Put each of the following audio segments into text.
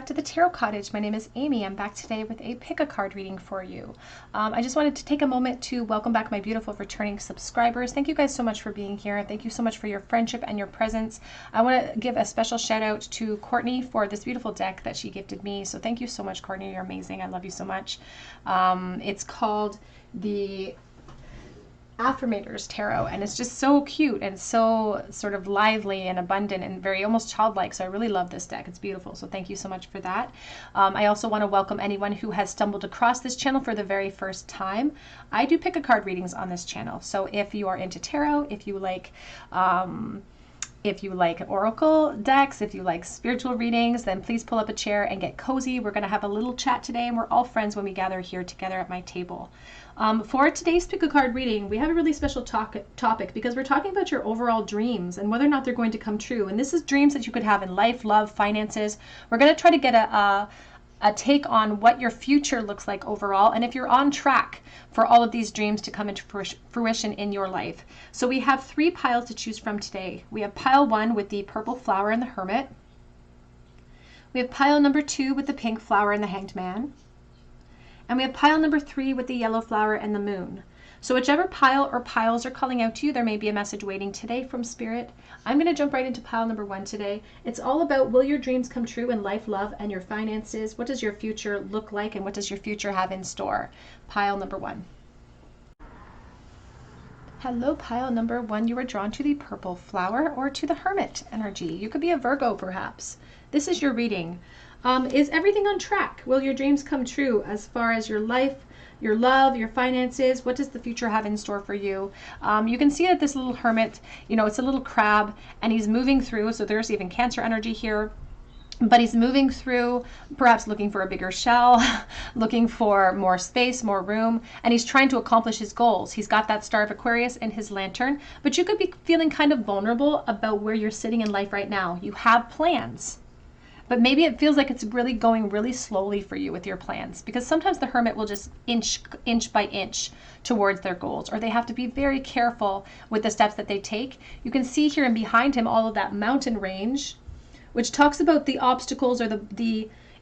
to the Tarot Cottage. My name is Amy. I'm back today with a pick a card reading for you. I just wanted to take a moment to welcome back my beautiful returning subscribers. Thank you guys so much for being here. Thank you so much for your friendship and your presence. I want to give a special shout out to Courtney for this beautiful deck that she gifted me. So thank you so much, Courtney. You're amazing. I love you so much. It's called the Affirmators Tarot, and it's just so cute and so sort of lively and abundant and very almost childlike. So I really love this deck. It's beautiful. So thank you so much for that. I also want to welcome anyone who has stumbled across this channel for the very first time. I do pick a card readings on this channel. So if you are into tarot, if you like oracle decks, if you like spiritual readings, then please pull up a chair and get cozy. We're going to have a little chat today, and we're all friends when we gather here together at my table. For today's pick a card reading, we have a really special topic because we're talking about your overall dreams and whether or not they're going to come true. And this is dreams that you could have in life, love, finances. We're going to try to get a take on what your future looks like overall, and if you're on track for all of these dreams to come into fruition in your life. So we have 3 piles to choose from today. We have pile 1 with the purple flower and the hermit. We have pile number 2 with the pink flower and the hanged man. And we have pile number 3 with the yellow flower and the moon. So whichever pile or piles are calling out to you, there may be a message waiting today from Spirit. I'm going to jump right into pile number 1 today. It's all about, will your dreams come true in life, love, and your finances? What does your future look like, and what does your future have in store? Pile number 1. Hello, pile number 1. You are drawn to the purple flower or to the hermit energy. You could be a Virgo, perhaps. This is your reading. Is everything on track? Will your dreams come true as far as your life, your love, your finances? What does the future have in store for you? You can see that this little hermit, it's a little crab, and he's moving through. So there's even Cancer energy here. But he's moving through, perhaps looking for a bigger shell, looking for more space, more room, and he's trying to accomplish his goals. He's got that Star of Aquarius in his lantern, but you could be feeling kind of vulnerable about where you're sitting in life right now. You have plans, but maybe it feels like it's really going really slowly for you with your plans, because sometimes the hermit will just inch by inch towards their goals, or they have to be very careful with the steps that they take. You can see here and behind him all of that mountain range, which talks about the obstacles, or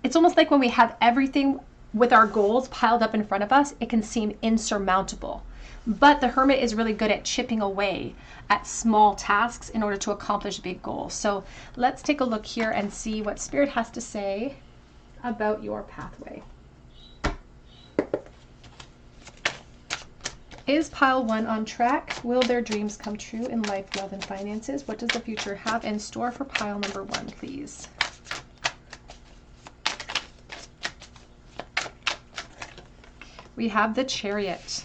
it's almost like when we have everything with our goals piled up in front of us, it can seem insurmountable. But the hermit is really good at chipping away at small tasks in order to accomplish big goals. So let's take a look here and see what Spirit has to say about your pathway. Is pile 1 on track? Will their dreams come true in life, love, and finances? What does the future have in store for pile number 1, please? We have the Chariot.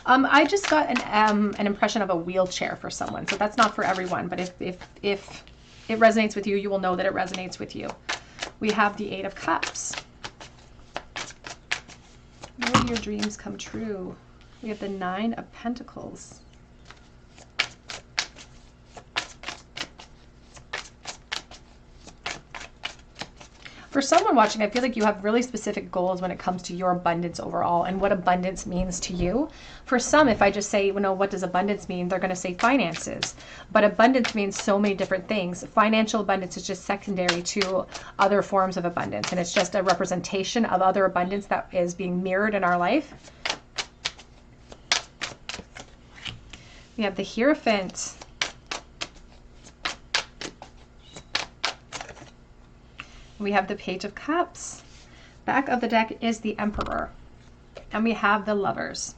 I just got an impression of a wheelchair for someone, so that's not for everyone, but if it resonates with you, you will know that it resonates with you. We have the 8 of Cups. Will your dreams come true? We have the 9 of Pentacles. For someone watching, I feel like you have really specific goals when it comes to your abundance overall and what abundance means to you. For some, if I just say, what does abundance mean? They're going to say finances. But abundance means so many different things. Financial abundance is just secondary to other forms of abundance. And it's just a representation of other abundance that is being mirrored in our life. We have the Hierophant. We have the Page of Cups. Back of the deck is the Emperor. And we have the Lovers.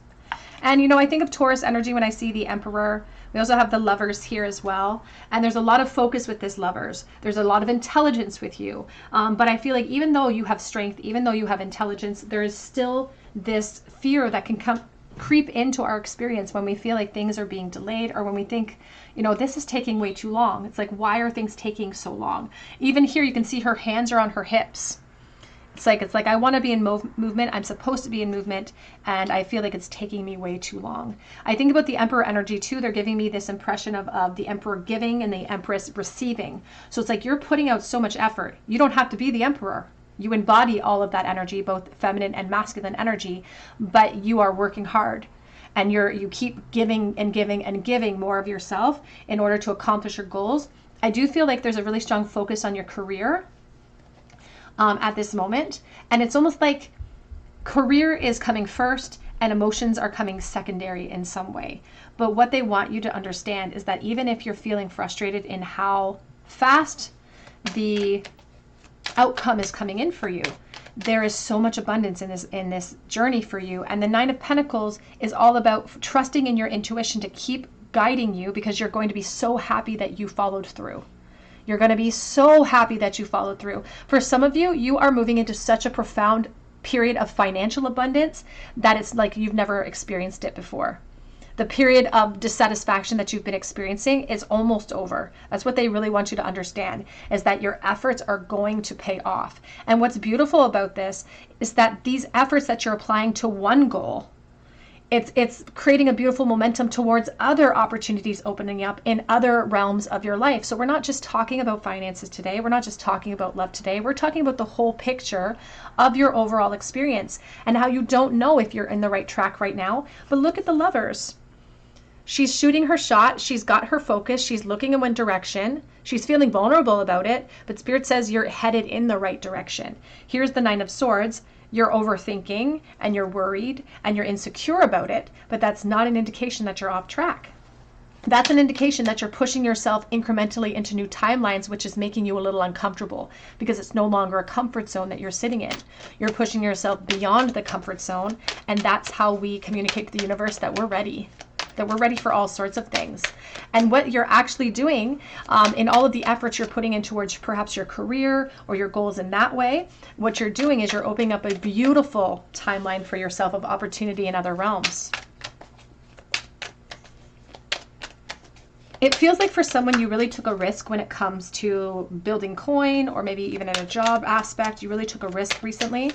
And I think of Taurus energy when I see the Emperor. We also have the Lovers here as well. And there's a lot of focus with this Lovers. There's a lot of intelligence with you. But I feel like even though you have strength, even though you have intelligence, there is still this fear that can creep into our experience when we feel like things are being delayed, or when we think, this is taking way too long. It's like, why are things taking so long? Even here, you can see her hands are on her hips. It's like I want to be in movement. I'm supposed to be in movement, and I feel like it's taking me way too long. I think about the Emperor energy too. They're giving me this impression of the Emperor giving and the Empress receiving. So it's like you're putting out so much effort. You don't have to be the Emperor. You embody all of that energy, both feminine and masculine energy, but you are working hard. And you keep giving and giving and giving more of yourself in order to accomplish your goals. I do feel like there's a really strong focus on your career at this moment. And it's almost like career is coming first and emotions are coming secondary in some way. But what they want you to understand is that even if you're feeling frustrated in how fast the outcome is coming in for you, there is so much abundance in this journey for you. And the Nine of Pentacles is all about trusting in your intuition to keep guiding you, because you're going to be so happy that you followed through. You're going to be so happy that you followed through. For some of you, you are moving into such a profound period of financial abundance that it's like you've never experienced it before. The period of dissatisfaction that you've been experiencing is almost over. That's what they really want you to understand, is that your efforts are going to pay off. And what's beautiful about this is that these efforts that you're applying to one goal, it's creating a beautiful momentum towards other opportunities opening up in other realms of your life. So we're not just talking about finances today. We're not just talking about love today. We're talking about the whole picture of your overall experience and how you don't know if you're in the right track right now. But look at the Lovers. She's shooting her shot. She's got her focus. She's looking in one direction. She's feeling vulnerable about it, but Spirit says you're headed in the right direction. Here's the Nine of Swords. You're overthinking and you're worried and you're insecure about it, but that's not an indication that you're off track. That's an indication that you're pushing yourself incrementally into new timelines, which is making you a little uncomfortable because it's no longer a comfort zone that you're sitting in. You're pushing yourself beyond the comfort zone, and that's how we communicate to the universe that we're ready. That we're ready for all sorts of things. And what you're actually doing in all of the efforts you're putting in towards perhaps your career or your goals in that way, what you're doing is you're opening up a beautiful timeline for yourself of opportunity in other realms. It feels like for someone you really took a risk when it comes to building coin, or maybe even in a job aspect, you really took a risk recently.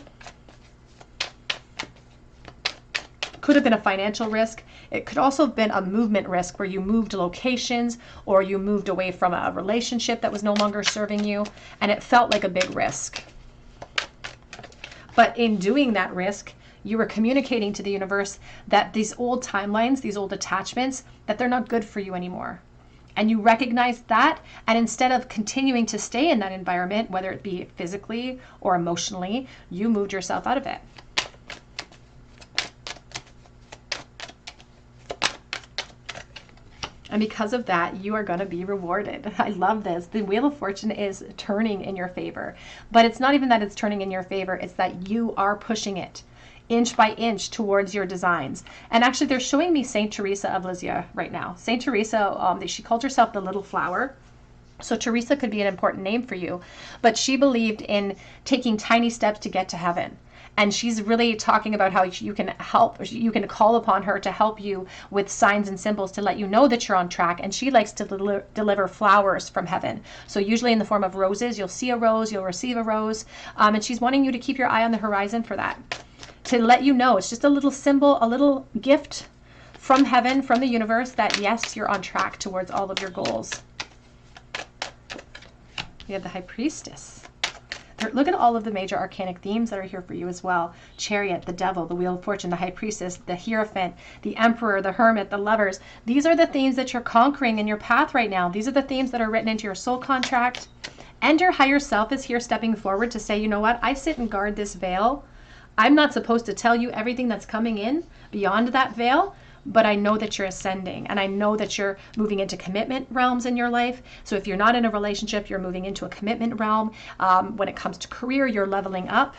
Could have been a financial risk. It could also have been a movement risk where you moved locations or you moved away from a relationship that was no longer serving you, and it felt like a big risk. But in doing that risk, you were communicating to the universe that these old timelines, these old attachments, that they're not good for you anymore. And you recognized that, and instead of continuing to stay in that environment, whether it be physically or emotionally, you moved yourself out of it. And because of that, you are going to be rewarded. I love this. The Wheel of Fortune is turning in your favor. But it's not even that it's turning in your favor. It's that you are pushing it inch by inch towards your designs. And actually, they're showing me Saint Teresa of Lisieux right now. Saint Teresa, she called herself the Little Flower. So Teresa could be an important name for you. But she believed in taking tiny steps to get to heaven. And she's really talking about how you can help, you can call upon her to help you with signs and symbols to let you know that you're on track. And she likes to deliver flowers from heaven. So usually in the form of roses, you'll see a rose, you'll receive a rose. And she's wanting you to keep your eye on the horizon for that. To let you know, it's just a little symbol, a little gift from heaven, from the universe, that yes, you're on track towards all of your goals. You have the High Priestess. Look at all of the major arcanic themes that are here for you as well. Chariot, the Devil, the Wheel of Fortune, the High Priestess, the Hierophant, the Emperor, the Hermit, the Lovers. These are the themes that you're conquering in your path right now. These are the themes that are written into your soul contract. And your higher self is here stepping forward to say, you know what? I sit and guard this veil. I'm not supposed to tell you everything that's coming in beyond that veil, but I know that you're ascending, and I know that you're moving into commitment realms in your life. So if you're not in a relationship, you're moving into a commitment realm. When it comes to career, you're leveling up.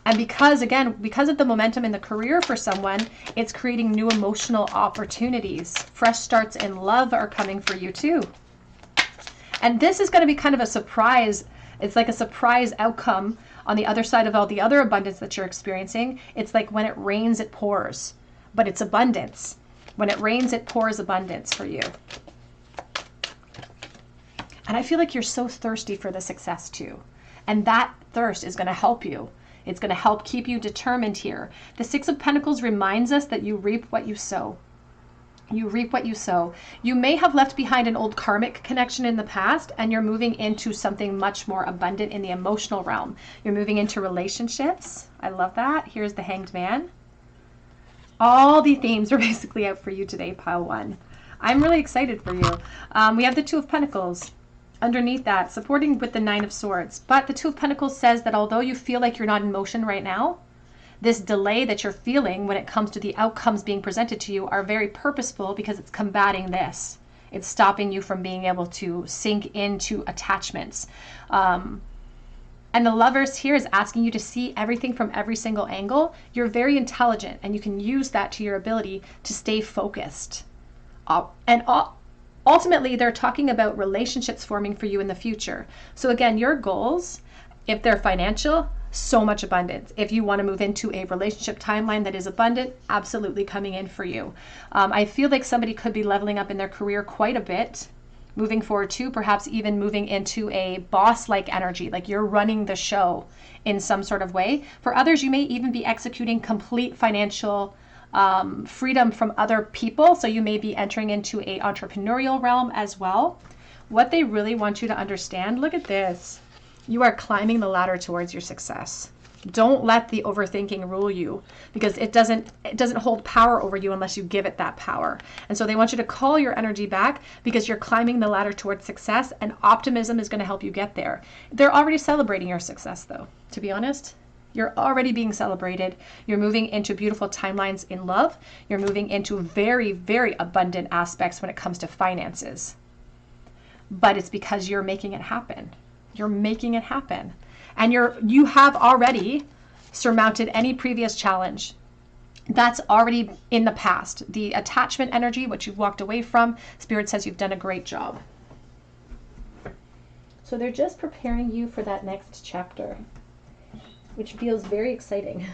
And because of the momentum in the career for someone, it's creating new emotional opportunities. Fresh starts in love are coming for you too. And this is going to be kind of a surprise. It's like a surprise outcome on the other side of all the other abundance that you're experiencing. It's like when it rains, it pours. But it's abundance. When it rains, it pours abundance for you. And I feel like you're so thirsty for the success too. And that thirst is going to help you. It's going to help keep you determined here. The Six of Pentacles reminds us that you reap what you sow. You reap what you sow. You may have left behind an old karmic connection in the past, and you're moving into something much more abundant in the emotional realm. You're moving into relationships. I love that. Here's the Hanged Man. All the themes are basically out for you today, pile one. I'm really excited for you. We have the Two of Pentacles. Underneath that, supporting with the Nine of Swords. But the Two of Pentacles says that although you feel like you're not in motion right now, this delay that you're feeling when it comes to the outcomes being presented to you are very purposeful because it's combating this. It's stopping you from being able to sink into attachments. And the Lovers here is asking you to see everything from every single angle. You're very intelligent and you can use that to your ability to stay focused. Ultimately, they're talking about relationships forming for you in the future. So again, your goals, if they're financial, so much abundance. If you want to move into a relationship timeline that is abundant, absolutely coming in for you. I feel like somebody could be leveling up in their career quite a bit, moving forward too, perhaps even moving into a boss-like energy, like you're running the show in some sort of way. For others, you may even be executing complete financial freedom from other people. So you may be entering into a entrepreneurial realm as well. What they really want you to understand, look at this. You are climbing the ladder towards your success. Don't let the overthinking rule you, because it doesn't hold power over you unless you give it that power. And so they want you to call your energy back because you're climbing the ladder towards success, and optimism is going to help you get there. They're already celebrating your success though, to be honest. You're already being celebrated. You're moving into beautiful timelines in love. You're moving into very, very abundant aspects when it comes to finances. But it's because you're making it happen. You're making it happen. And you have already surmounted any previous challenge. That's already in the past. The attachment energy, which you've walked away from, Spirit says you've done a great job. So they're just preparing you for that next chapter, which feels very exciting.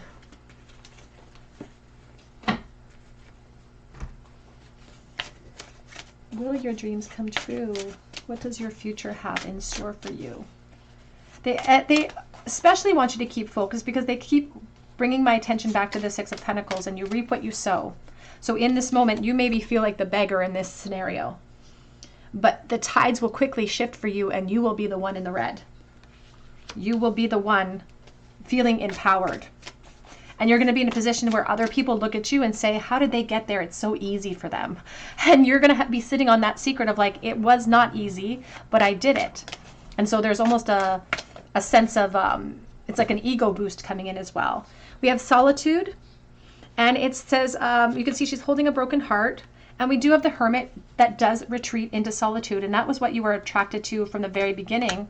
Will your dreams come true? What does your future have in store for you? They especially want you to keep focused because they keep bringing my attention back to the Six of Pentacles, and you reap what you sow. So in this moment, you maybe feel like the beggar in this scenario, but the tides will quickly shift for you and you will be the one in the red. You will be the one feeling empowered. And you're going to be in a position where other people look at you and say, how did they get there? It's so easy for them. And you're going to be sitting on that secret of like, it was not easy, but I did it. And so there's almost a sense of, it's like an ego boost coming in as well. We have solitude, and it says, you can see she's holding a broken heart. And we do have the Hermit that does retreat into solitude. And that was what you were attracted to from the very beginning,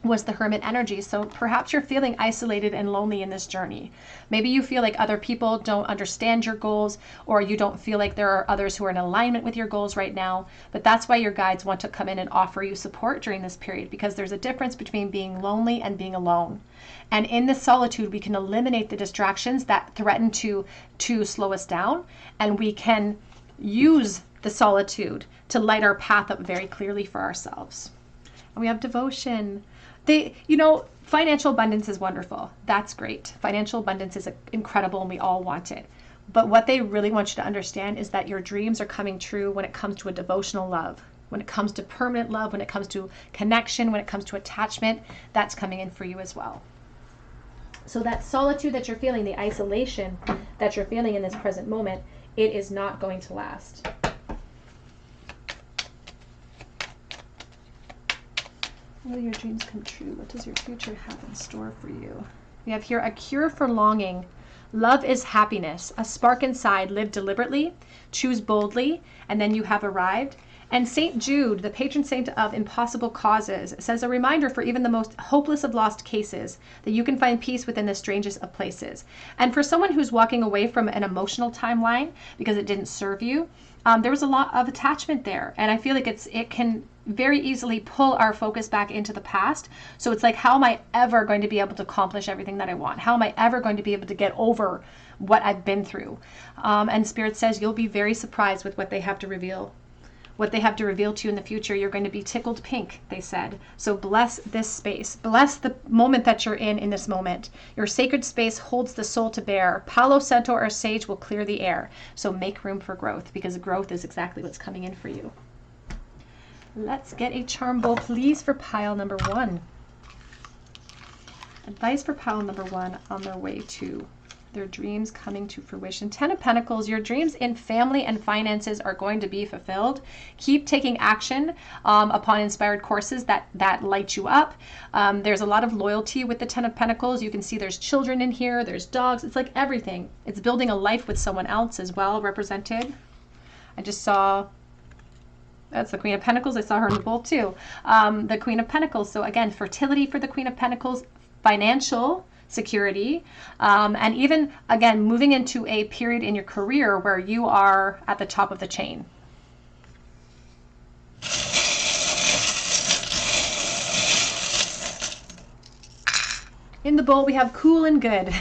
was the Hermit energy. So perhaps you're feeling isolated and lonely in this journey. Maybe you feel like other people don't understand your goals, or you don't feel like there are others who are in alignment with your goals right now. But that's why your guides want to come in and offer you support during this period, because there's a difference between being lonely and being alone. And in this solitude, we can eliminate the distractions that threaten to slow us down, and we can use the solitude to light our path up very clearly for ourselves. And we have devotion. Financial abundance is wonderful. That's great. Financial abundance is incredible and we all want it. But what they really want you to understand is that your dreams are coming true when it comes to a devotional love, when it comes to permanent love, when it comes to connection, when it comes to attachment. That's coming in for you as well. So that solitude that you're feeling, the isolation that you're feeling in this present moment, it is not going to last. Will your dreams come true? What does your future have in store for you? We have here a cure for longing. Love is happiness. A spark inside. Live deliberately. Choose boldly. And then you have arrived. And St. Jude, the patron saint of impossible causes, says a reminder for even the most hopeless of lost cases that you can find peace within the strangest of places. And for someone who's walking away from an emotional timeline because it didn't serve you, there was a lot of attachment there. And I feel like it can very easily pull our focus back into the past. So it's like, how am I ever going to be able to accomplish everything that I want? How am I ever going to be able to get over what I've been through? And Spirit says you'll be very surprised with what they have to reveal. What they have to reveal to you in the future. You're going to be tickled pink, they said. So bless this space. Bless the moment that you're in this moment. Your sacred space holds the soul to bear. Palo Santo or Sage will clear the air. So make room for growth, because growth is exactly what's coming in for you. Let's get a charm bowl, please, for pile number 1. Advice for pile number 1 on their way to Their dreams coming to fruition. 10 of Pentacles, your dreams in family and finances are going to be fulfilled. Keep taking action upon inspired courses that light you up. There's a lot of loyalty with the 10 of Pentacles. You can see there's children in here, there's dogs. It's like everything. It's building a life with someone else as well represented. I just saw, that's the Queen of Pentacles. I saw her in the bowl too. The Queen of Pentacles. So again, fertility for the Queen of Pentacles, financial security, and even again moving into a period in your career where you are at the top of the chain. In the bowl we have cool and good.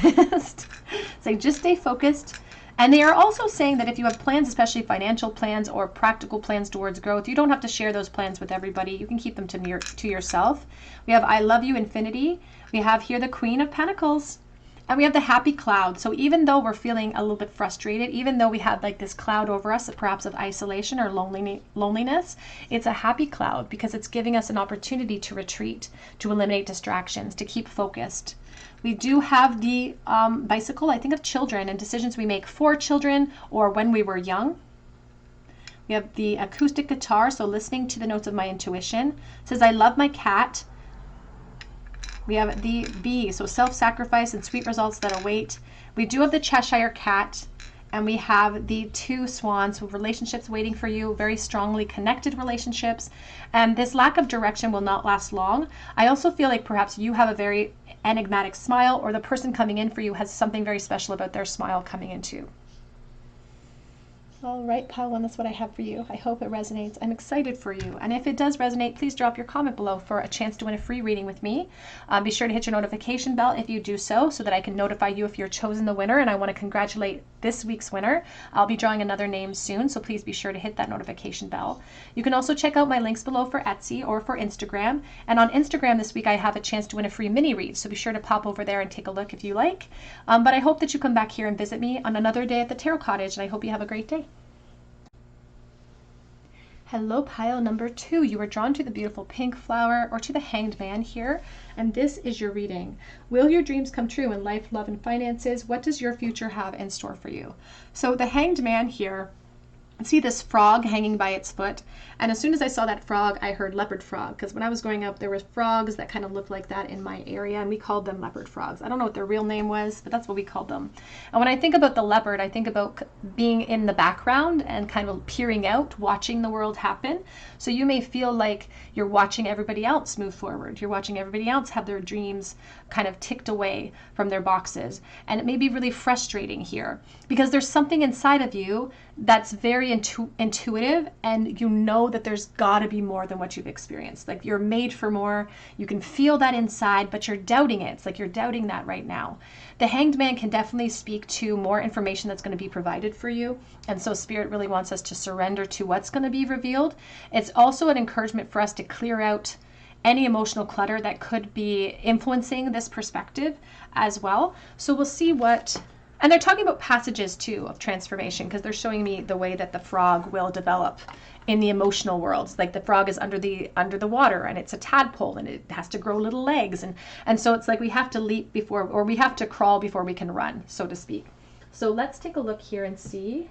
So just stay focused. And they are also saying that if you have plans, especially financial plans or practical plans towards growth, you don't have to share those plans with everybody. You can keep them to yourself. We have I love you, infinity. We have here the Queen of Pentacles. And we have the happy cloud. So even though we're feeling a little bit frustrated, even though we have like this cloud over us, perhaps of isolation or loneliness, it's a happy cloud because it's giving us an opportunity to retreat, to eliminate distractions, to keep focused. We do have the bicycle. I think of children and decisions we make for children or when we were young. We have the acoustic guitar, so listening to the notes of my intuition. It says, I love my cat. We have the bee, so self-sacrifice and sweet results that await. We do have the Cheshire cat, and we have the 2 swans, so relationships waiting for you, very strongly connected relationships. And this lack of direction will not last long. I also feel like perhaps you have a very enigmatic smile, or the person coming in for you has something very special about their smile coming into. All right, pile one, that's what I have for you. I hope it resonates. I'm excited for you. And if it does resonate, please drop your comment below for a chance to win a free reading with me. Be sure to hit your notification bell if you do so that I can notify you if you're chosen the winner. And I want to congratulate this week's winner. I'll be drawing another name soon, so please be sure to hit that notification bell. You can also check out my links below for Etsy or for Instagram. And on Instagram this week, I have a chance to win a free mini read, so be sure to pop over there and take a look if you like. But I hope that you come back here and visit me on another day at the Tarot Cottage, and I hope you have a great day. Hello, pile number 2. You were drawn to the beautiful pink flower or to the Hanged Man here, and this is your reading. Will your dreams come true in life, love, and finances? What does your future have in store for you? So the Hanged Man here, see this frog hanging by its foot, and as soon as I saw that frog, I heard leopard frog, because when I was growing up, there were frogs that kind of looked like that in my area, and we called them leopard frogs. I don't know what their real name was, but that's what we called them. And when I think about the leopard, I think about being in the background and kind of peering out, watching the world happen. So you may feel like you're watching everybody else move forward. You're watching everybody else have their dreams kind of ticked away from their boxes. And it may be really frustrating here because there's something inside of you that's very intuitive, and you know that there's got to be more than what you've experienced. Like you're made for more. You can feel that inside, but you're doubting it. It's like you're doubting that right now. The Hanged Man can definitely speak to more information that's going to be provided for you. And so Spirit really wants us to surrender to what's going to be revealed. It's also an encouragement for us to clear out any emotional clutter that could be influencing this perspective as well. So we'll see what, and they're talking about passages too of transformation, because they're showing me the way that the frog will develop in the emotional world. Like the frog is under the water, and it's a tadpole, and it has to grow little legs, and so it's like we have to leap before, or we have to crawl before we can run, so to speak. So let's take a look here and see.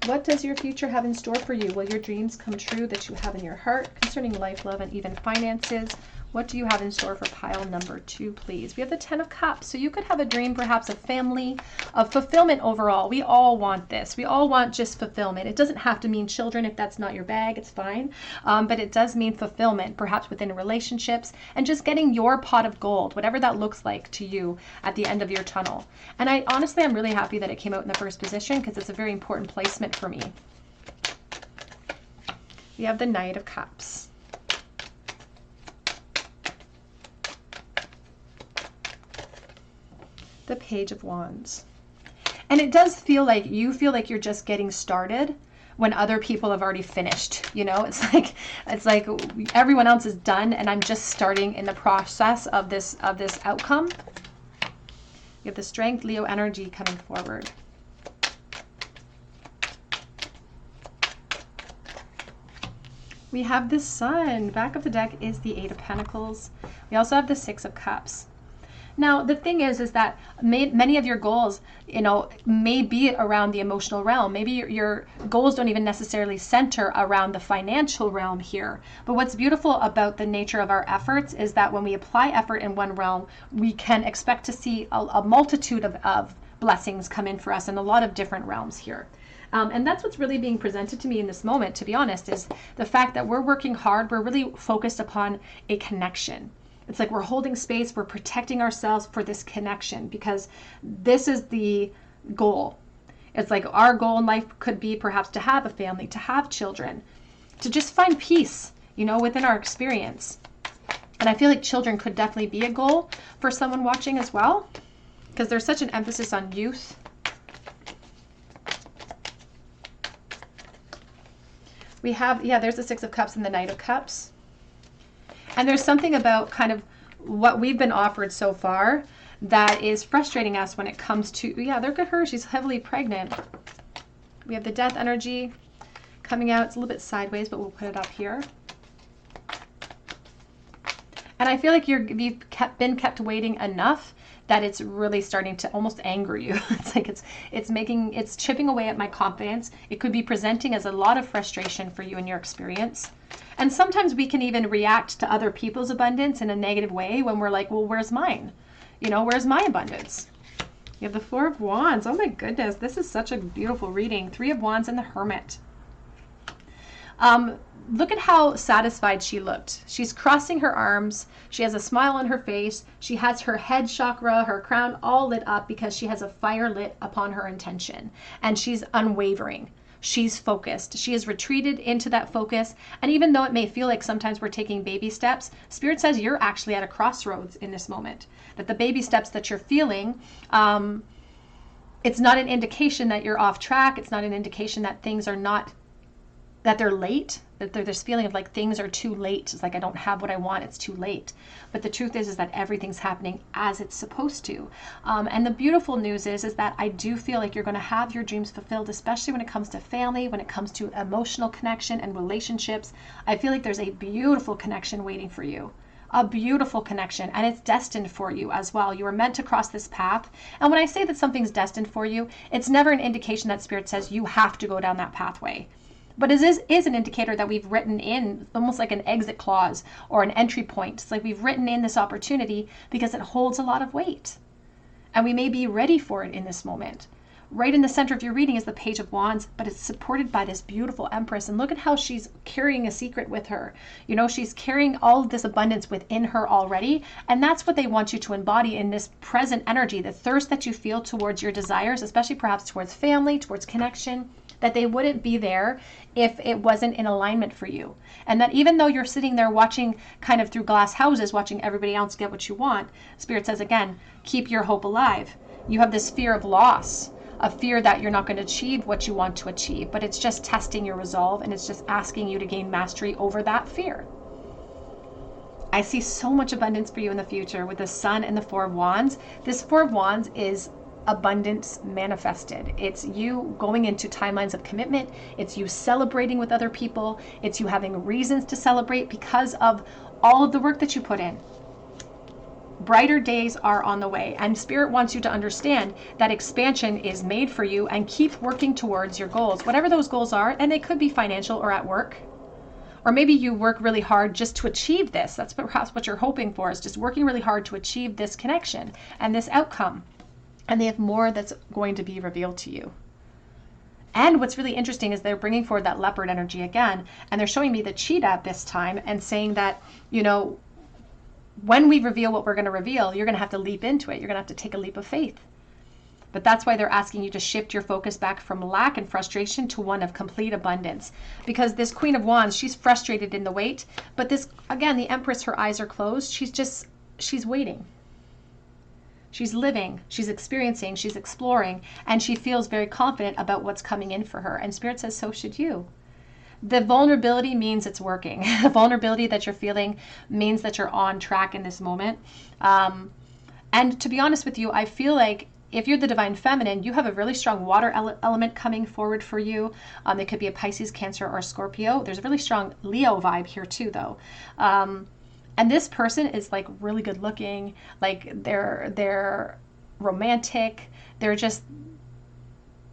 What does your future have in store for you? Will your dreams come true that you have in your heart concerning life, love, and even finances? What do you have in store for pile number 2, please? We have the 10 of Cups. So you could have a dream, perhaps of family, of fulfillment overall. We all want this. We all want just fulfillment. It doesn't have to mean children. If that's not your bag, it's fine. But it does mean fulfillment, perhaps within relationships, and just getting your pot of gold, whatever that looks like to you at the end of your tunnel. And honestly, I'm really happy that it came out in the first position, because it's a very important placement for me. We have the Knight of Cups. The Page of Wands. And it does feel like you feel like you're just getting started when other people have already finished. You know, it's like everyone else is done and I'm just starting in the process of this outcome. You have the Strength, Leo energy coming forward. We have the Sun. Back of the deck is the Eight of Pentacles. We also have the Six of Cups. Now, the thing is that many of your goals, may be around the emotional realm. Maybe your goals don't even necessarily center around the financial realm here. But what's beautiful about the nature of our efforts is that when we apply effort in one realm, we can expect to see a multitude of blessings come in for us in a lot of different realms here. And that's what's really being presented to me in this moment, to be honest, is the fact that we're working hard. We're really focused upon a connection. It's like we're holding space, we're protecting ourselves for this connection because this is the goal. It's like our goal in life could be perhaps to have a family, to have children, to just find peace, within our experience. And I feel like children could definitely be a goal for someone watching as well, because there's such an emphasis on youth. We have, there's the Six of Cups and the Knight of Cups. And there's something about kind of what we've been offered so far that is frustrating us when it comes to, look at her. She's heavily pregnant. We have the Death energy coming out. It's a little bit sideways, but we'll put it up here. And I feel like you've been kept waiting enough that it's really starting to almost anger you. It's like it's chipping away at my confidence. It could be presenting as a lot of frustration for you in your experience. And sometimes we can even react to other people's abundance in a negative way when we're like, well, where's mine? Where's my abundance? You have the Four of Wands. Oh my goodness, this is such a beautiful reading. Three of Wands and the Hermit. Look at how satisfied she looked. She's crossing her arms. She has a smile on her face. She has her head chakra, her crown all lit up because she has a fire lit upon her intention. And she's unwavering. She's focused. She has retreated into that focus. And even though it may feel like sometimes we're taking baby steps, Spirit says you're actually at a crossroads in this moment. That the baby steps that you're feeling, it's not an indication that you're off track. It's not an indication that things are not, that they're late, that there's this feeling of like things are too late. It's like I don't have what I want, it's too late. But the truth is that everything's happening as it's supposed to. And the beautiful news is that I do feel like you're going to have your dreams fulfilled, especially when it comes to family, when it comes to emotional connection and relationships. I feel like there's a beautiful connection waiting for you. A beautiful connection, and it's destined for you as well. You are meant to cross this path. And when I say that something's destined for you, it's never an indication that Spirit says you have to go down that pathway. But it is an indicator that we've written in almost like an exit clause or an entry point. It's like we've written in this opportunity because it holds a lot of weight. And we may be ready for it in this moment. Right in the center of your reading is the Page of Wands, but it's supported by this beautiful Empress. And look at how she's carrying a secret with her. She's carrying all of this abundance within her already. And that's what they want you to embody in this present energy, the thirst that you feel towards your desires, especially perhaps towards family, towards connection, that they wouldn't be there if it wasn't in alignment for you. And that even though you're sitting there watching kind of through glass houses, watching everybody else get what you want, Spirit says, again, keep your hope alive. You have this fear of loss, a fear that you're not going to achieve what you want to achieve, but it's just testing your resolve and it's just asking you to gain mastery over that fear. I see so much abundance for you in the future with the Sun and the Four of Wands. This Four of Wands is abundance manifested. It's you going into timelines of commitment. It's you celebrating with other people. It's you having reasons to celebrate because of all of the work that you put in. Brighter days are on the way, and Spirit wants you to understand that expansion is made for you, and keep working towards your goals, whatever those goals are. And they could be financial or at work, or maybe you work really hard just to achieve this. That's perhaps what you're hoping for, is just working really hard to achieve this connection and this outcome. And they have more that's going to be revealed to you. And what's really interesting is they're bringing forward that leopard energy again, and they're showing me the cheetah this time and saying that, when we reveal what we're going to reveal, you're going to have to leap into it. You're going to have to take a leap of faith. But that's why they're asking you to shift your focus back from lack and frustration to one of complete abundance. Because this Queen of Wands, she's frustrated in the wait. But this, again, the Empress, her eyes are closed. She's waiting. She's living, she's experiencing, she's exploring, and she feels very confident about what's coming in for her. And Spirit says, so should you. The vulnerability means it's working. The vulnerability that you're feeling means that you're on track in this moment. And to be honest with you, I feel like if you're the divine feminine, you have a really strong water element coming forward for you. It could be a Pisces, Cancer, or Scorpio. There's a really strong Leo vibe here too, though. And this person is like really good looking, like they're romantic. They're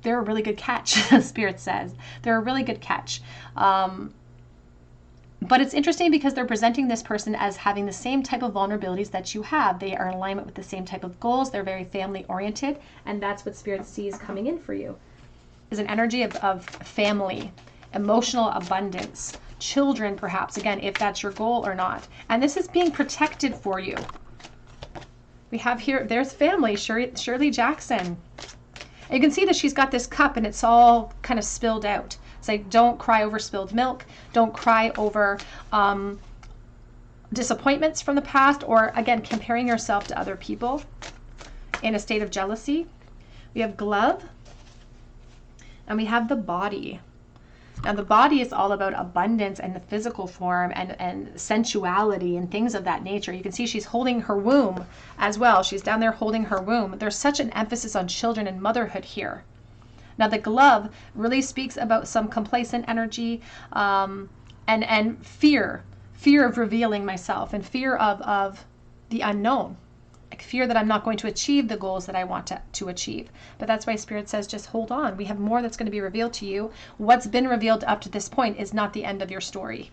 a really good catch, Spirit says. They're a really good catch. But it's interesting because they're presenting this person as having the same type of vulnerabilities that you have. They are in alignment with the same type of goals. They're very family oriented. And that's what Spirit sees coming in for you, is an energy of family, emotional abundance, children perhaps, again, if that's your goal or not. And this is being protected for you. We have here, there's family, Shirley Jackson. And you can see that she's got this cup and it's all kind of spilled out. It's like, don't cry over spilled milk. Don't cry over disappointments from the past, or again, comparing yourself to other people in a state of jealousy. We have glove, and we have the body. Now the body is all about abundance and the physical form and sensuality and things of that nature. You can see she's holding her womb as well. She's down there holding her womb. There's such an emphasis on children and motherhood here. Now the glove really speaks about some complacent energy and fear of revealing myself, and fear of the unknown. Like fear that I'm not going to achieve the goals that I want to achieve. But that's why Spirit says, just hold on. We have more that's going to be revealed to you. What's been revealed up to this point is not the end of your story.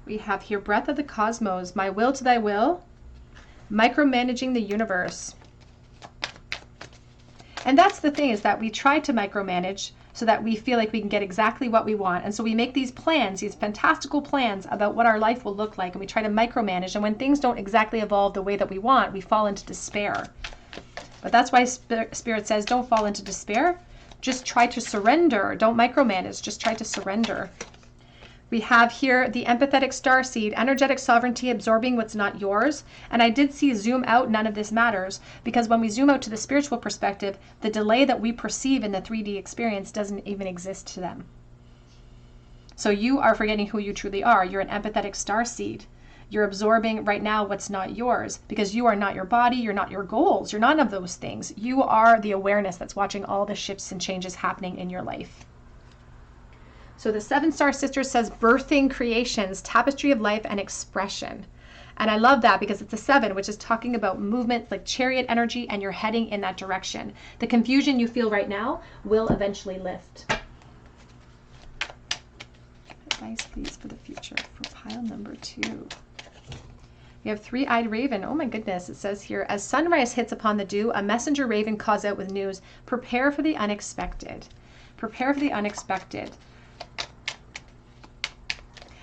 We have here breath of the cosmos, my will to thy will, micromanaging the universe. And that's the thing, is that we try to micromanage so that we feel like we can get exactly what we want. And so we make these plans, these fantastical plans about what our life will look like, and we try to micromanage. And when things don't exactly evolve the way that we want, we fall into despair. But that's why Spirit says, don't fall into despair. Just try to surrender. Don't micromanage. Just try to surrender. We have here the empathetic starseed, energetic sovereignty, absorbing what's not yours. And I did see zoom out, none of this matters, because when we zoom out to the spiritual perspective, the delay that we perceive in the 3D experience doesn't even exist to them. So you are forgetting who you truly are. You're an empathetic starseed. You're absorbing right now what's not yours, because you are not your body, you're not your goals, you're none of those things. You are the awareness that's watching all the shifts and changes happening in your life. So the 7-star sister says birthing creations, tapestry of life and expression. And I love that because it's a 7, which is talking about movement, like chariot energy, and you're heading in that direction. The confusion you feel right now will eventually lift. Advice, please, for the future for pile number 2. We have 3-eyed raven. Oh my goodness. It says here, as sunrise hits upon the dew, a messenger raven calls out with news. Prepare for the unexpected. Prepare for the unexpected.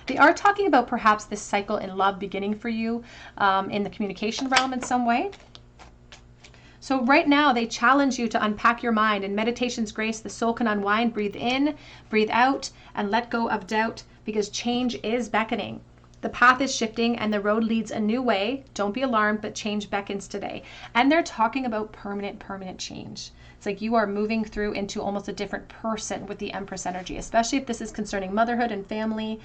They are talking about perhaps this cycle in love beginning for you in the communication realm in some way. So right now they challenge you to unpack your mind. In meditation's grace, the soul can unwind, breathe in, breathe out, and let go of doubt, because change is beckoning. The path is shifting and the road leads a new way. Don't be alarmed, but change beckons today. And they're talking about permanent change. It's like you are moving through into almost a different person with the Empress energy, especially if this is concerning motherhood and family.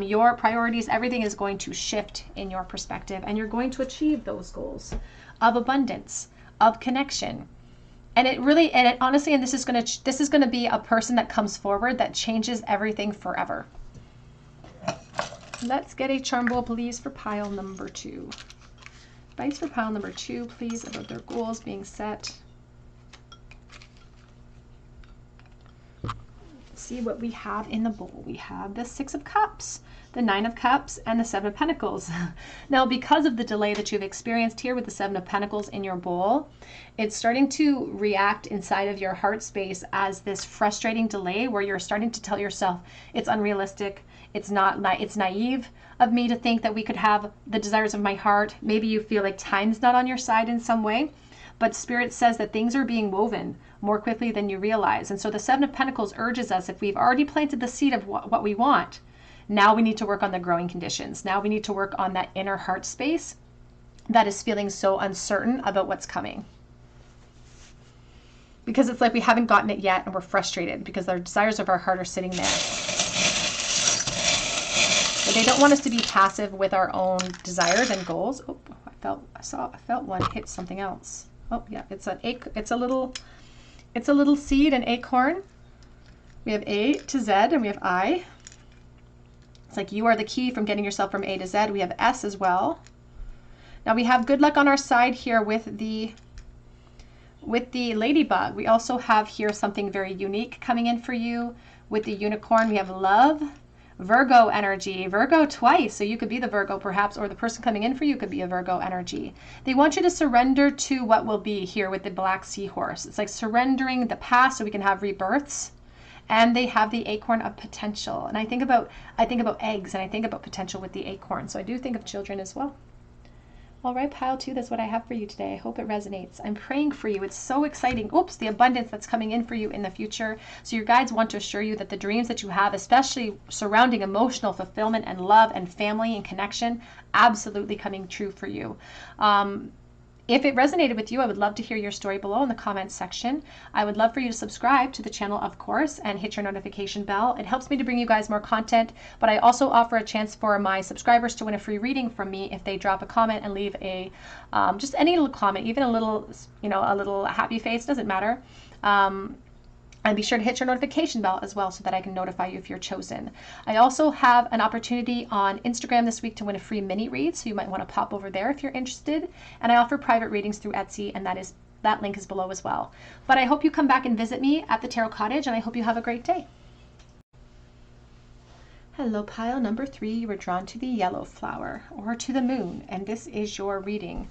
Your priorities, everything is going to shift in your perspective, and you're going to achieve those goals of abundance, of connection. And it really, and it honestly, and this is going to be a person that comes forward that changes everything forever. Let's get a charm bowl, please, for pile number 2. Advice for pile number 2, please, about their goals being set. See what we have in the bowl. We have the 6 of Cups, the 9 of Cups, and the 7 of Pentacles. Now, because of the delay that you've experienced here with the 7 of Pentacles in your bowl, it's starting to react inside of your heart space as this frustrating delay where you're starting to tell yourself it's unrealistic, it's naive of me to think that we could have the desires of my heart. Maybe you feel like time's not on your side in some way. But Spirit says that things are being woven more quickly than you realize. And so the 7 of Pentacles urges us, if we've already planted the seed of what we want, now we need to work on the growing conditions. Now we need to work on that inner heart space that is feeling so uncertain about what's coming. because it's like we haven't gotten it yet and we're frustrated because our desires of our heart are sitting there. But they don't want us to be passive with our own desires and goals. Oh, I felt one hit something else. Oh yeah, it's a little seed, an acorn. We have A to Z and we have I. It's like you are the key from getting yourself from A to Z. We have S as well. Now we have good luck on our side here with the ladybug. We also have here something very unique coming in for you. With the unicorn, we have love, Virgo energy, Virgo twice. So you could be the Virgo perhaps, or the person coming in for you could be a Virgo energy. They want you to surrender to what will be here with the black seahorse. It's like surrendering the past so we can have rebirths. And they have the acorn of potential. And I think about eggs, and I think about potential with the acorn. So I do think of children as well. All right, pile 2, that's what I have for you today. I hope it resonates. I'm praying for you. It's so exciting. Oops, the abundance that's coming in for you in the future. So your guides want to assure you that the dreams that you have, especially surrounding emotional fulfillment and love and family and connection, absolutely coming true for you. If it resonated with you, I would love to hear your story below in the comments section. I would love for you to subscribe to the channel, of course, and hit your notification bell. It helps me to bring you guys more content, but I also offer a chance for my subscribers to win a free reading from me if they drop a comment and leave a, just any little comment, even a little, a little happy face, doesn't matter. And be sure to hit your notification bell as well so that I can notify you if you're chosen. I also have an opportunity on Instagram this week to win a free mini read, so you might want to pop over there if you're interested. And I offer private readings through Etsy, and that link is below as well. But I hope you come back and visit me at the Tarot Cottage, and I hope you have a great day. Hello, pile number 3. You were drawn to the yellow flower or to the moon, and this is your reading.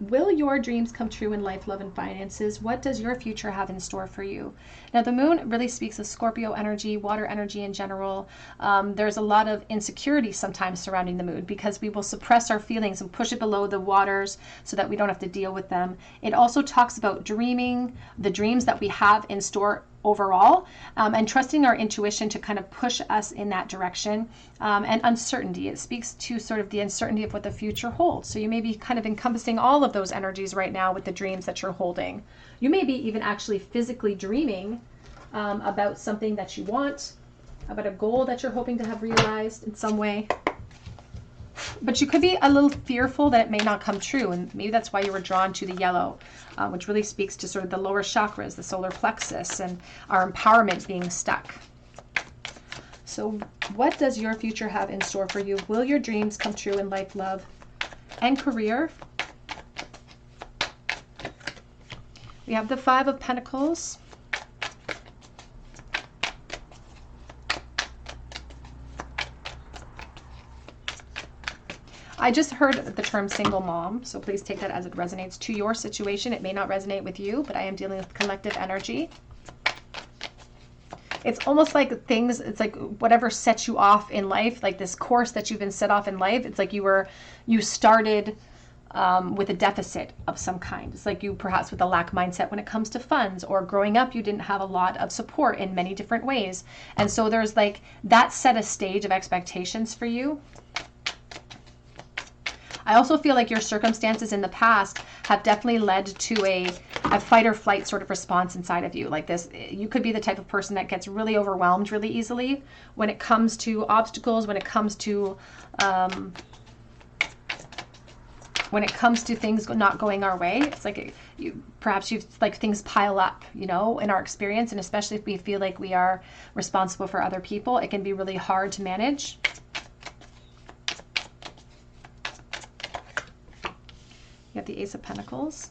Will your dreams come true in life, love, and finances? What does your future have in store for you? Now, the moon really speaks of Scorpio energy, water energy in general. There's a lot of insecurity sometimes surrounding the moon because we will suppress our feelings and push it below the waters so that we don't have to deal with them. It also talks about dreaming, the dreams that we have in store overall, and trusting our intuition to kind of push us in that direction, and uncertainty. It speaks to sort of the uncertainty of what the future holds. So you may be kind of encompassing all of those energies right now with the dreams that you're holding. You may be even actually physically dreaming about something that you want, about a goal that you're hoping to have realized in some way. But you could be a little fearful that it may not come true, and maybe that's why you were drawn to the yellow, which really speaks to sort of the lower chakras, the solar plexus, and our empowerment being stuck. So what does your future have in store for you? Will your dreams come true in life, love, and career? We have the 5 of Pentacles. I just heard the term single mom, so please take that as it resonates to your situation. It may not resonate with you, but I am dealing with collective energy. It's almost like things, it's like whatever sets you off in life, like this course that you've been set off in life, it's like you started with a deficit of some kind. It's like you perhaps with a lack mindset when it comes to funds, or growing up you didn't have a lot of support in many different ways. And so there's like that set a stage of expectations for you. I also feel like your circumstances in the past have definitely led to a fight or flight sort of response inside of you. Like this, you could be the type of person that gets really overwhelmed really easily when it comes to obstacles, when it comes to things not going our way. It's like perhaps things pile up, in our experience, and especially if we feel like we are responsible for other people, it can be really hard to manage. You have the Ace of Pentacles.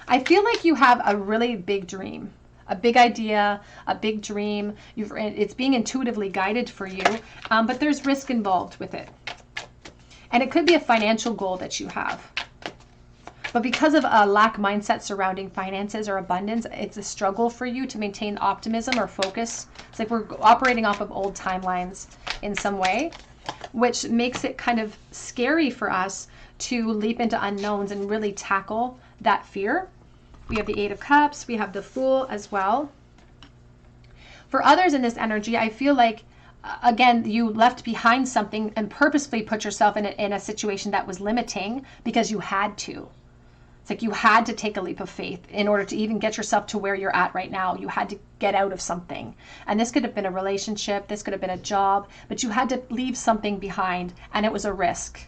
I feel like you have a really big dream, a big idea, a big dream. It's being intuitively guided for you, but there's risk involved with it. And it could be a financial goal that you have. But because of a lack mindset surrounding finances or abundance, it's a struggle for you to maintain optimism or focus. It's like we're operating off of old timelines in some way, which makes it kind of scary for us to leap into unknowns and really tackle that fear. We have the 8 of Cups. We have the Fool as well. For others in this energy, I feel like, again, you left behind something and purposefully put yourself in a situation that was limiting because you had to. It's like you had to take a leap of faith in order to even get yourself to where you're at right now. You had to get out of something. And this could have been a relationship, this could have been a job, but you had to leave something behind, and it was a risk.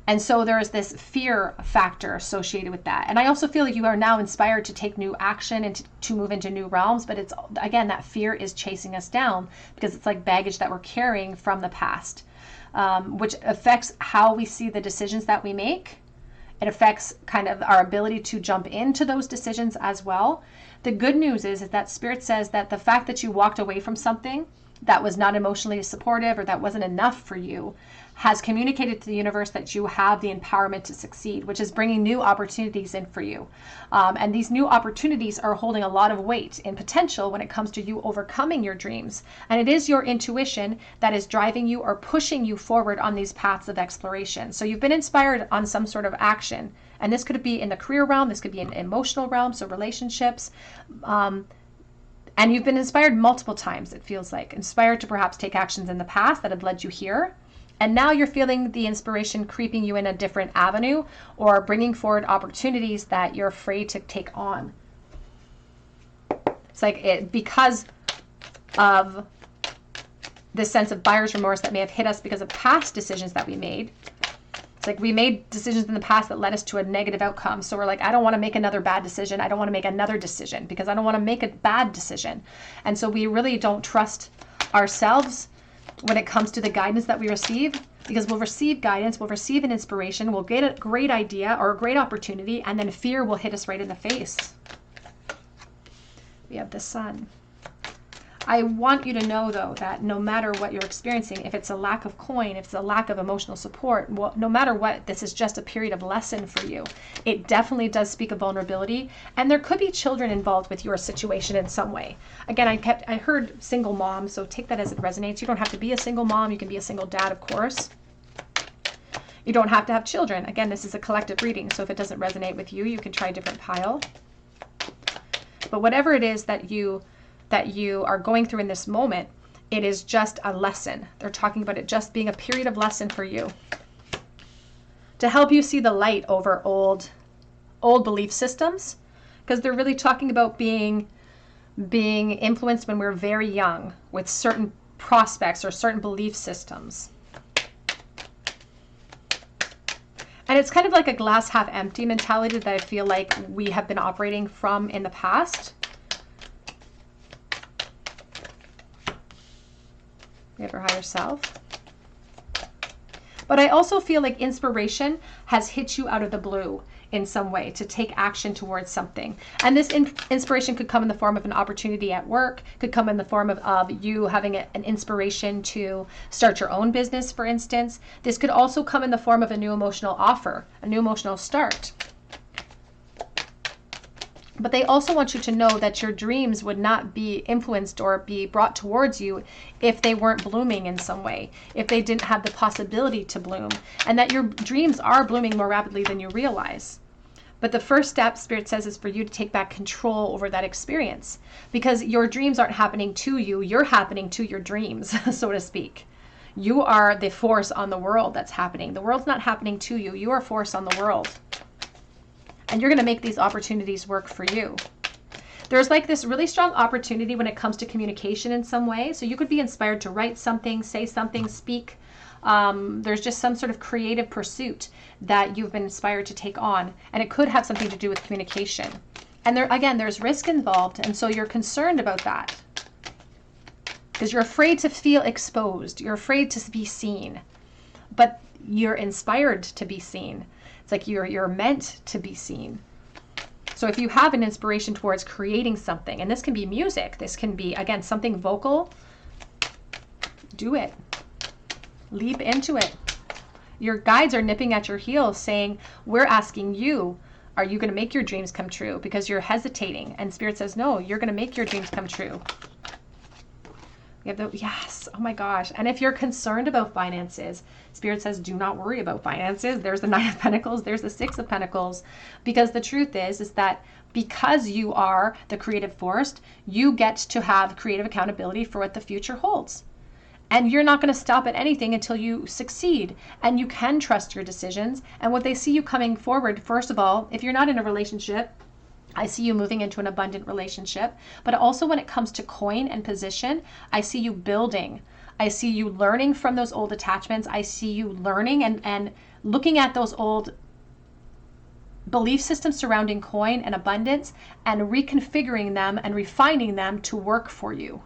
And so there is this fear factor associated with that. And I also feel like you are now inspired to take new action and to move into new realms. But it's, again, that fear is chasing us down because it's like baggage that we're carrying from the past, which affects how we see the decisions that we make. It affects kind of our ability to jump into those decisions as well. The good news is that Spirit says that the fact that you walked away from something that was not emotionally supportive or that wasn't enough for you has communicated to the universe that you have the empowerment to succeed, which is bringing new opportunities in for you. And these new opportunities are holding a lot of weight and potential when it comes to you overcoming your dreams. And it is your intuition that is driving you or pushing you forward on these paths of exploration. So you've been inspired on some sort of action. And this could be in the career realm, this could be in emotional realm, so relationships. And you've been inspired multiple times, it feels like. Inspired to perhaps take actions in the past that have led you here. And now you're feeling the inspiration creeping you in a different avenue or bringing forward opportunities that you're afraid to take on. It's like it, because of this sense of buyer's remorse that may have hit us because of past decisions that we made. It's like we made decisions in the past that led us to a negative outcome. So we're like, I don't want to make another bad decision. I don't want to make another decision because I don't want to make a bad decision. And so we really don't trust ourselves when it comes to the guidance that we receive, because we'll receive guidance, we'll receive an inspiration, we'll get a great idea or a great opportunity, and then fear will hit us right in the face. We have the Sun. I want you to know, though, that no matter what you're experiencing, if it's a lack of coin, if it's a lack of emotional support, well, no matter what, this is just a period of lesson for you. It definitely does speak of vulnerability, and there could be children involved with your situation in some way. Again, I heard single mom, so take that as it resonates. You don't have to be a single mom. You can be a single dad, of course. You don't have to have children. Again, this is a collective reading, so if it doesn't resonate with you, you can try a different pile. But whatever it is that you are going through in this moment, it is just a lesson. They're talking about it just being a period of lesson for you to help you see the light over old belief systems, because they're really talking about being influenced when we're very young with certain prospects or certain belief systems. And it's kind of like a glass half empty mentality that I feel like we have been operating from in the past. We have our higher self. But I also feel like inspiration has hit you out of the blue in some way to take action towards something. And this inspiration could come in the form of an opportunity at work, could come in the form of you having an inspiration to start your own business, for instance. This could also come in the form of a new emotional offer, a new emotional start. But they also want you to know that your dreams would not be influenced or be brought towards you if they weren't blooming in some way, if they didn't have the possibility to bloom, and that your dreams are blooming more rapidly than you realize. But the first step, Spirit says, is for you to take back control over that experience, because your dreams aren't happening to you, you're happening to your dreams, so to speak. You are the force on the world that's happening. The world's not happening to you, you are a force on the world. And you're going to make these opportunities work for you. There's like this really strong opportunity when it comes to communication in some way. So you could be inspired to write something, say something, speak. There's just some sort of creative pursuit that you've been inspired to take on. And it could have something to do with communication. And there, again, there's risk involved. And so you're concerned about that. Because you're afraid to feel exposed. You're afraid to be seen. But you're inspired to be seen. It's like you're meant to be seen. So if you have an inspiration towards creating something, and this can be music, this can be, again, something vocal, do it. Leap into it. Your guides are nipping at your heels saying, we're asking you, are you going to make your dreams come true? Because you're hesitating. And Spirit says, no, you're going to make your dreams come true. We have the, yes, oh my gosh. And if you're concerned about finances, Spirit says, do not worry about finances. There's the Nine of Pentacles, there's the Six of Pentacles. Because the truth is that because you are the creative force, you get to have creative accountability for what the future holds. And you're not going to stop at anything until you succeed. And you can trust your decisions. And what they see you coming forward, first of all, if you're not in a relationship, I see you moving into an abundant relationship. But also when it comes to coin and position, I see you building. I see you learning from those old attachments. I see you learning and looking at those old belief systems surrounding coin and abundance and reconfiguring them and refining them to work for you.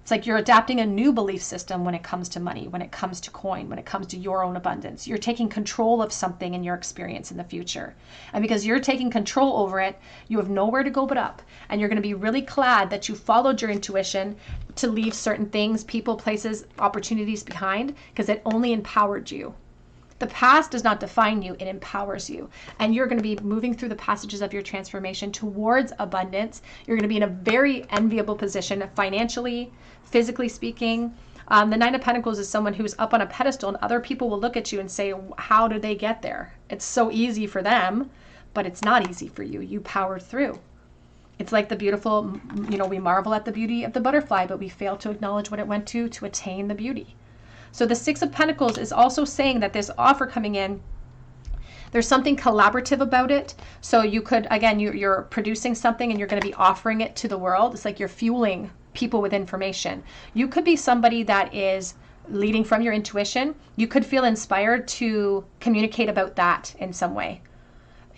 It's like you're adapting a new belief system when it comes to money, when it comes to coin, when it comes to your own abundance. You're taking control of something in your experience in the future. And because you're taking control over it, you have nowhere to go but up. And you're going to be really glad that you followed your intuition to leave certain things, people, places, opportunities behind, because it only empowered you. The past does not define you, it empowers you. And you're going to be moving through the passages of your transformation towards abundance. You're going to be in a very enviable position financially, physically speaking. The Nine of Pentacles is someone who's up on a pedestal and other people will look at you and say, how did they get there? It's so easy for them, but it's not easy for you. You powered through. It's like the beautiful, we marvel at the beauty of the butterfly, but we fail to acknowledge what it went to attain the beauty. So the Six of Pentacles is also saying that this offer coming in, there's something collaborative about it. So you could, again, you're producing something and you're going to be offering it to the world. It's like you're fueling people with information. You could be somebody that is leading from your intuition. You could feel inspired to communicate about that in some way.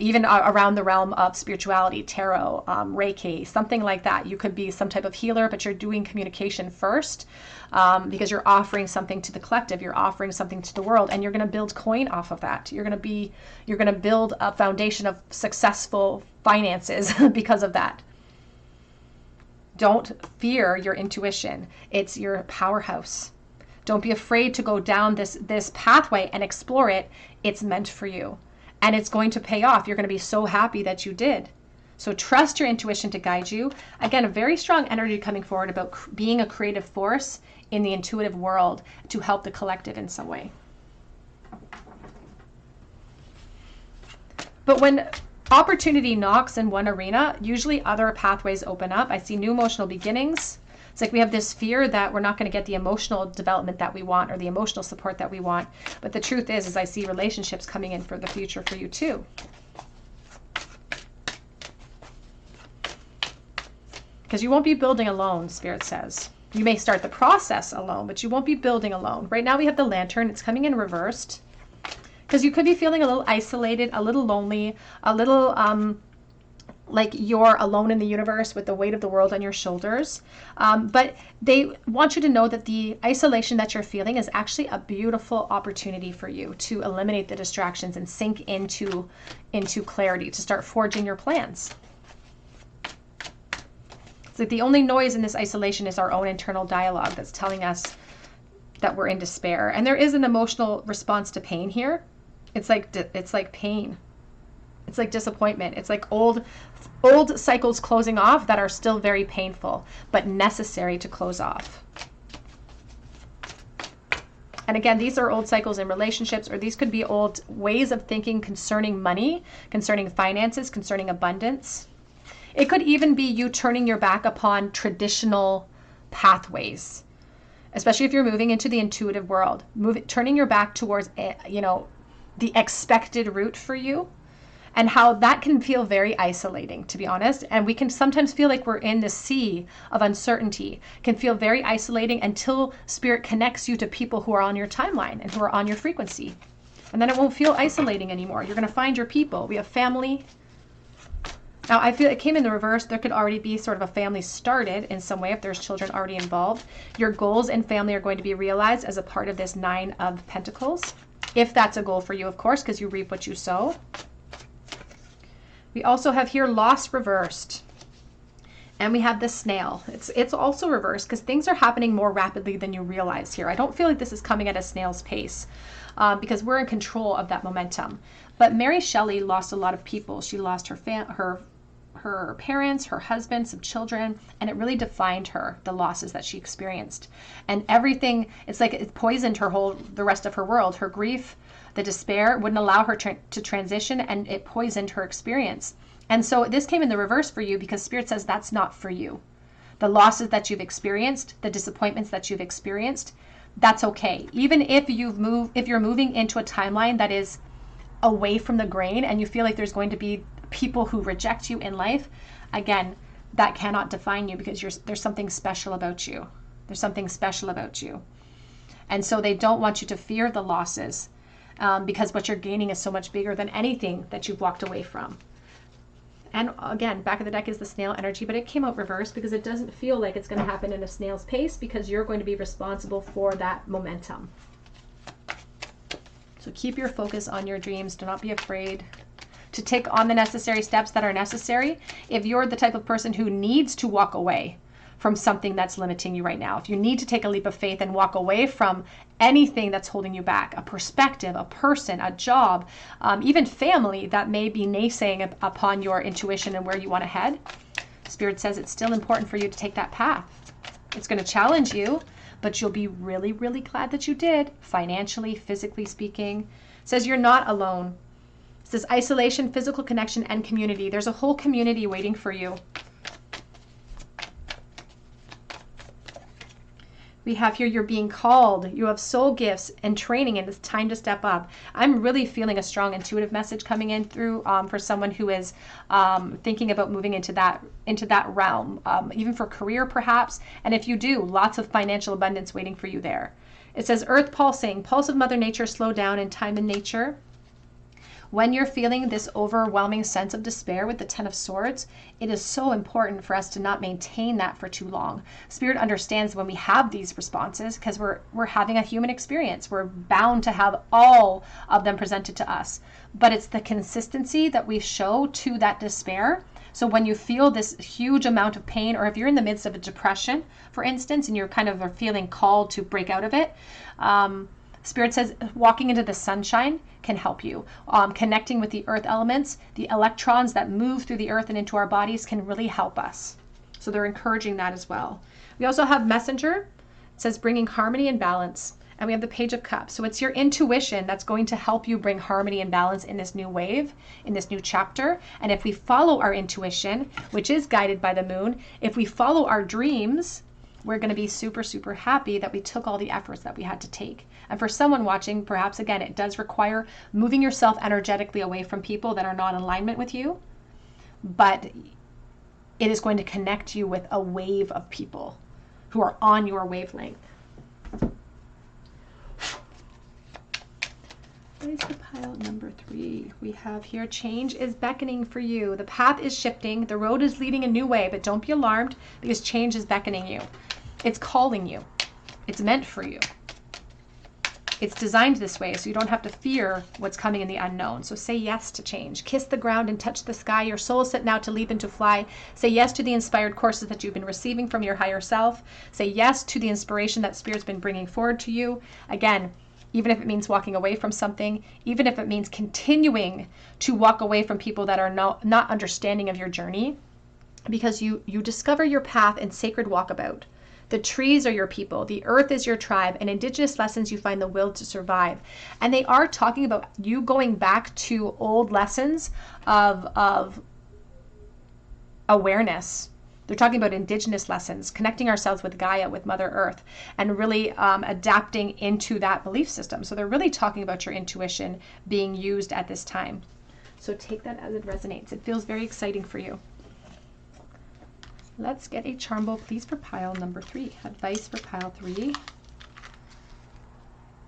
Even around the realm of spirituality, tarot, Reiki, something like that. You could be some type of healer, but you're doing communication first because you're offering something to the collective. You're offering something to the world, and you're going to build coin off of that. You're going to build a foundation of successful finances because of that. Don't fear your intuition. It's your powerhouse. Don't be afraid to go down this pathway and explore it. It's meant for you. And it's going to pay off. You're going to be so happy that you did. So trust your intuition to guide you. Again, a very strong energy coming forward about being a creative force in the intuitive world to help the collective in some way. But when opportunity knocks in one arena, usually other pathways open up. I see new emotional beginnings. It's like we have this fear that we're not going to get the emotional development that we want or the emotional support that we want. But the truth is I see relationships coming in for the future for you too. Because you won't be building alone, Spirit says. You may start the process alone, but you won't be building alone. Right now we have the Lantern. It's coming in reversed. Because you could be feeling a little isolated, a little lonely, a little like you're alone in the universe with the weight of the world on your shoulders. But they want you to know that the isolation that you're feeling is actually a beautiful opportunity for you to eliminate the distractions and sink into clarity, to start forging your plans. It's like the only noise in this isolation is our own internal dialogue that's telling us that we're in despair. And there is an emotional response to pain here. It's like pain. It's like disappointment. It's like old cycles closing off that are still very painful, but necessary to close off. And again, these are old cycles in relationships, or these could be old ways of thinking concerning money, concerning finances, concerning abundance. It could even be you turning your back upon traditional pathways, especially if you're moving into the intuitive world. Turning your back towards, the expected route for you. And how that can feel very isolating, to be honest. And we can sometimes feel like we're in the sea of uncertainty. It can feel very isolating until Spirit connects you to people who are on your timeline and who are on your frequency. And then it won't feel isolating anymore. You're going to find your people. We have family. Now, I feel it came in the reverse. There could already be sort of a family started in some way if there's children already involved. Your goals and family are going to be realized as a part of this Nine of Pentacles. If that's a goal for you, of course, because you reap what you sow. We also have here loss reversed. And we have the snail. It's also reversed because things are happening more rapidly than you realize here. I don't feel like this is coming at a snail's pace because we're in control of that momentum. But Mary Shelley lost a lot of people. She lost her parents, her husband, some children, and it really defined her, the losses that she experienced. And everything, it's like it poisoned the rest of her world. Her grief, the despair wouldn't allow her to transition, and it poisoned her experience. And so this came in the reverse for you because Spirit says that's not for you. the losses that you've experienced, the disappointments that you've experienced, that's okay. Even if you're moving into a timeline that is away from the grain and you feel like there's going to be people who reject you in life, again, that cannot define you, because there's something special about you. There's something special about you. And so they don't want you to fear the losses, because what you're gaining is so much bigger than anything that you've walked away from. And again, back of the deck is the snail energy, but it came out reversed because it doesn't feel like it's going to happen in a snail's pace, because you're going to be responsible for that momentum. So keep your focus on your dreams. Do not be afraid to take on the necessary steps that are necessary. If you're the type of person who needs to walk away from something that's limiting you right now, if you need to take a leap of faith and walk away from anything that's holding you back, a perspective, a person, a job, even family that may be naysaying upon your intuition and where you want to head, Spirit says it's still important for you to take that path. It's going to challenge you, but you'll be really, really glad that you did, financially, physically speaking. It says you're not alone. It says isolation, physical connection, and community. There's a whole community waiting for you. We have here, you're being called. You have soul gifts and training, and it's time to step up. I'm really feeling a strong intuitive message coming in through for someone who is thinking about moving into that realm, even for career perhaps. And if you do, lots of financial abundance waiting for you there. It says earth pulsing, pulse of Mother Nature, slow down in time and nature. When you're feeling this overwhelming sense of despair with the Ten of Swords, it is so important for us to not maintain that for too long. Spirit understands when we have these responses, because we're having a human experience. We're bound to have all of them presented to us. But it's the consistency that we show to that despair. So when you feel this huge amount of pain, or if you're in the midst of a depression, for instance, and you're kind of feeling called to break out of it, Spirit says walking into the sunshine can help you. Connecting with the earth elements, the electrons that move through the earth and into our bodies can really help us. So they're encouraging that as well. We also have Messenger. It says bringing harmony and balance. And we have the Page of Cups. So it's your intuition that's going to help you bring harmony and balance in this new wave, in this new chapter. And if we follow our intuition, which is guided by the moon, if we follow our dreams, we're going to be super, super happy that we took all the efforts that we had to take. And for someone watching, perhaps, again, it does require moving yourself energetically away from people that are not in alignment with you. But it is going to connect you with a wave of people who are on your wavelength. What is the pile number 3? We have here, change is beckoning for you. The path is shifting. The road is leading a new way, but don't be alarmed, because change is beckoning you. It's calling you. It's meant for you. It's designed this way, so you don't have to fear what's coming in the unknown. So say yes to change. Kiss the ground and touch the sky. Your soul is set now to leap and to fly. Say yes to the inspired courses that you've been receiving from your higher self. Say yes to the inspiration that Spirit's been bringing forward to you. Again, even if it means walking away from something, even if it means continuing to walk away from people that are not understanding of your journey, because you discover your path in sacred walkabout. The trees are your people, the earth is your tribe, and indigenous lessons you find the will to survive. And they are talking about you going back to old lessons of awareness. They're talking about indigenous lessons, connecting ourselves with Gaia, with Mother Earth, and really adapting into that belief system. So they're really talking about your intuition being used at this time. So take that as it resonates. It feels very exciting for you. Let's get a charm bowl, please, for pile number 3. Advice for pile 3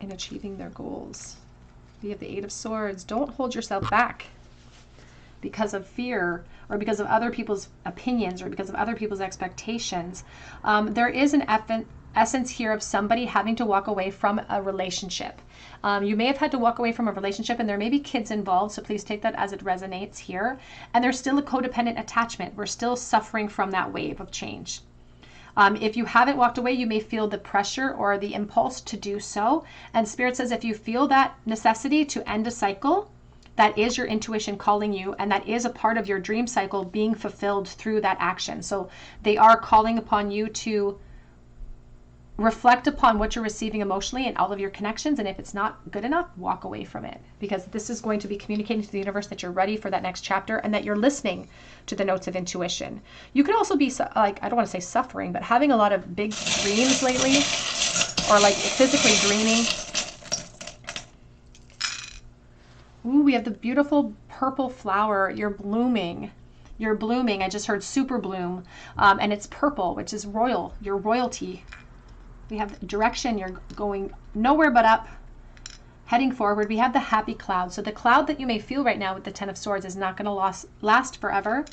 in achieving their goals. We have the Eight of Swords. Don't hold yourself back because of fear, or because of other people's opinions, or because of other people's expectations. There is an essence here of somebody having to walk away from a relationship. You may have had to walk away from a relationship, and there may be kids involved, so please take that as it resonates here. And there's still a codependent attachment. We're still suffering from that wave of change. If you haven't walked away, you may feel the pressure or the impulse to do so. And Spirit says if you feel that necessity to end a cycle, that is your intuition calling you, and that is a part of your dream cycle being fulfilled through that action. So they are calling upon you to reflect upon what you're receiving emotionally and all of your connections. And if it's not good enough, walk away from it, because this is going to be communicating to the universe that you're ready for that next chapter and that you're listening to the notes of intuition. You could also be like, I don't want to say suffering, but having a lot of big dreams lately, or like physically dreaming. Ooh, we have the beautiful purple flower. You're blooming. You're blooming. I just heard super bloom. And it's purple, which is royal. Your royalty. We have direction. You're going nowhere but up, heading forward. We have the happy cloud. So the cloud that you may feel right now with the Ten of Swords is not going to last forever.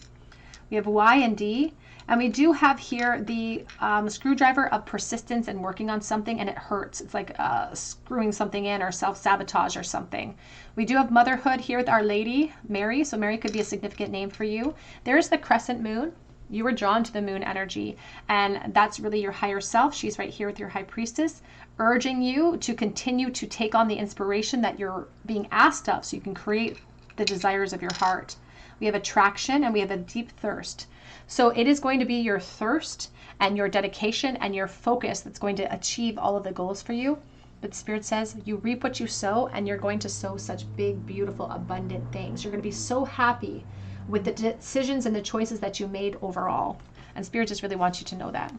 We have Y and D. And we do have here the screwdriver of persistence and working on something, and it hurts. It's like screwing something in or self-sabotage or something. We do have motherhood here with Our Lady, Mary. So Mary could be a significant name for you. There's the crescent moon. You were drawn to the moon energy, and that's really your higher self. She's right here with your high priestess, urging you to continue to take on the inspiration that you're being asked of so you can create the desires of your heart. We have attraction, and we have a deep thirst. So it is going to be your thirst and your dedication and your focus that's going to achieve all of the goals for you. But Spirit says you reap what you sow, and you're going to sow such big, beautiful, abundant things. You're going to be so happy with the decisions and the choices that you made overall. And Spirit just really wants you to know that.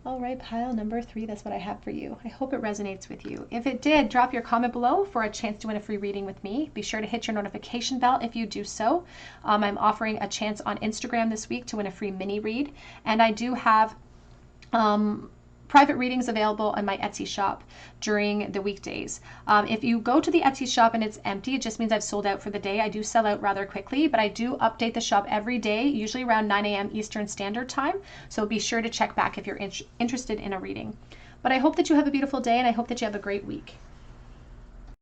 All right, pile number 3, that's what I have for you. I hope it resonates with you. If it did, drop your comment below for a chance to win a free reading with me. Be sure to hit your notification bell if you do so. I'm offering a chance on Instagram this week to win a free mini read. And I do have private readings available on my Etsy shop during the weekdays. If you go to the Etsy shop and it's empty, it just means I've sold out for the day. I do sell out rather quickly, but I do update the shop every day, usually around 9 a.m. Eastern Standard Time. So be sure to check back if you're interested in a reading. But I hope that you have a beautiful day, and I hope that you have a great week.